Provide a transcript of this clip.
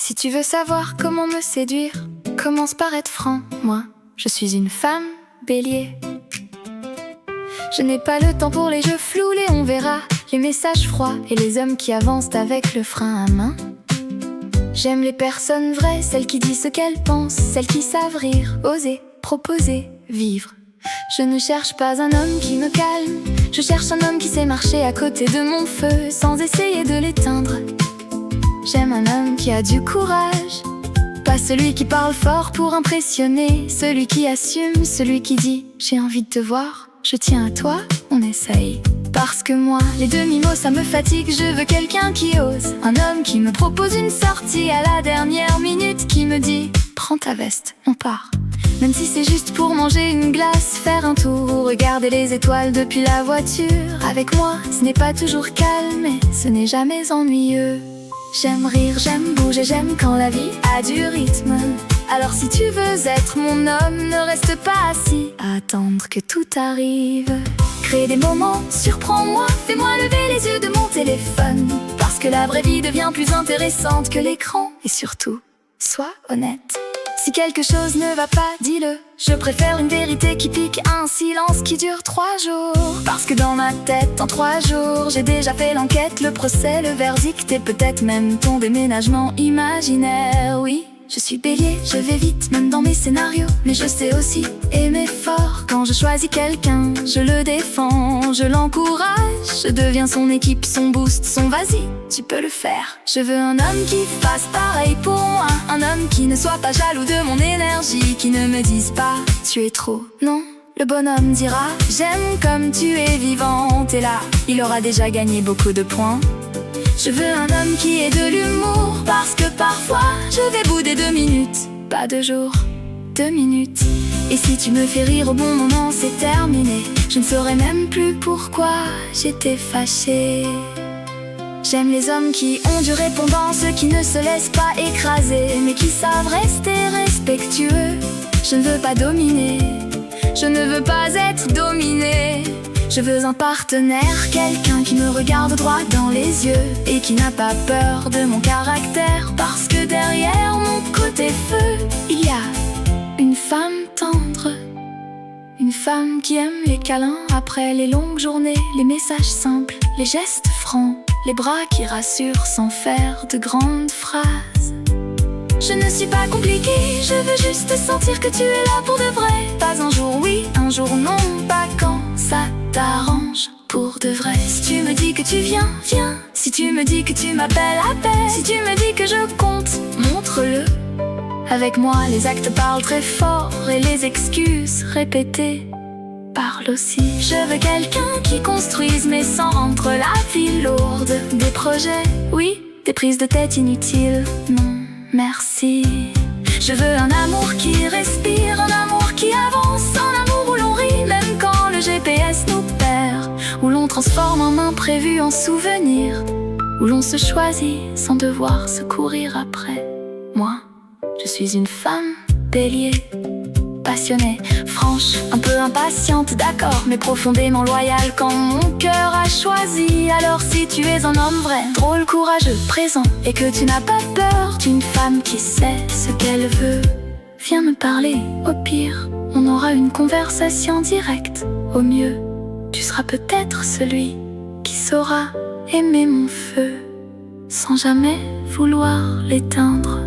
Si tu veux savoir comment me séduire, commence par être franc. Moi, je suis une femme bélier. Je n'ai pas le temps pour les jeux flous, les on verra, les messages froids et les hommes qui avancent avec le frein à main. J'aime les personnes vraies, celles qui disent ce qu'elles pensent, celles qui savent rire, oser, proposer, vivre. Je ne cherche pas un homme qui me calme, je cherche un homme qui sait marcher à côté de mon feu sans essayer de l'éteindre. J'aime un homme qui a du courage, pas celui qui parle fort pour impressionner, celui qui assume, celui qui dit « j'ai envie de te voir, je tiens à toi, on essaye ». Parce que moi, les demi-mots ça me fatigue, je veux quelqu'un qui ose. Un homme qui me propose une sortie à la dernière minute, qui me dit « prends ta veste, on part ». Même si c'est juste pour manger une glace, faire un tour ou regarder les étoiles depuis la voiture. Avec moi, ce n'est pas toujours calme, mais ce n'est jamais ennuyeux. J'aime rire, j'aime bouger, j'aime quand la vie a du rythme. Alors si tu veux être mon homme, ne reste pas assis à attendre que tout arrive. Crée des moments, surprends-moi, fais-moi lever les yeux de mon téléphone. Parce que la vraie vie devient plus intéressante que l'écran. Et surtout, sois honnête. Si quelque chose ne va pas, dis-le. Je préfère une vérité qui pique à un silence qui dure 3 jours. Parce que dans ma tête, en 3 jours, j'ai déjà fait l'enquête, le procès, le verdict et peut-être même ton déménagement imaginaire. Oui, je suis bélier, je vais vite, même dans mes scénarios. Mais je sais aussi aimer fort. Quand je choisis quelqu'un, je le défends, je l'encourage. Je deviens son équipe, son boost, son vas-y, tu peux le faire. Je veux un homme qui fasse pareil pour moi. Un homme qui ne soit pas jaloux de mon énergie, qui ne me dise pas tu es trop. Non, le bonhomme dira j'aime comme tu es vivante. Et là, il aura déjà gagné beaucoup de points. Je veux un homme qui ait de l'humour, parce que parfois je vais bouder 2 minutes. Pas 2 jours, 2 minutes. Et si tu me fais rire au bon moment, c'est terminé. Je ne saurais même plus pourquoi j'étais fâchée. J'aime les hommes qui ont du répondant, ceux qui ne se laissent pas écraser, mais qui savent rester respectueux. Je ne veux pas dominer, je ne veux pas être dominée. Je veux un partenaire, quelqu'un qui me regarde droit dans les yeux et qui n'a pas peur de mon caractère. Parce que derrière mon côté feu, il y a une femme tendre. Une femme qui aime les câlins après les longues journées, les messages simples, les gestes francs, les bras qui rassurent sans faire de grandes phrases. Je ne suis pas compliquée, je veux juste sentir que tu es là pour de vrai. Pas un jour oui, un jour non, pas quand ça t'arrange. Pour de vrai. Si tu me dis que tu viens, viens. Si tu me dis que tu m'appelles, appelle. Si tu me dis que je compte, montre-le. Avec moi les actes parlent très fort et les excuses répétées parlent aussi. Je veux quelqu'un qui construise mais sans rendre la vie lourde. Des projets, oui, des prises de tête inutiles, non. Merci. Je veux un amour qui respire, un amour qui avance, un amour où l'on rit même quand le GPS nous perd, où l'on transforme un imprévu en souvenir, où l'on se choisit sans devoir se courir après. Moi, je suis une femme bélier, passionnée, franche, un peu impatiente, d'accord, mais profondément loyale quand mon cœur a choisi. Alors si tu es un homme vrai, drôle, courageux, présent, et que tu n'as pas peur d'une femme qui sait ce qu'elle veut, viens me parler, au pire, on aura une conversation directe. Au mieux, tu seras peut-être celui qui saura aimer mon feu, sans jamais vouloir l'éteindre.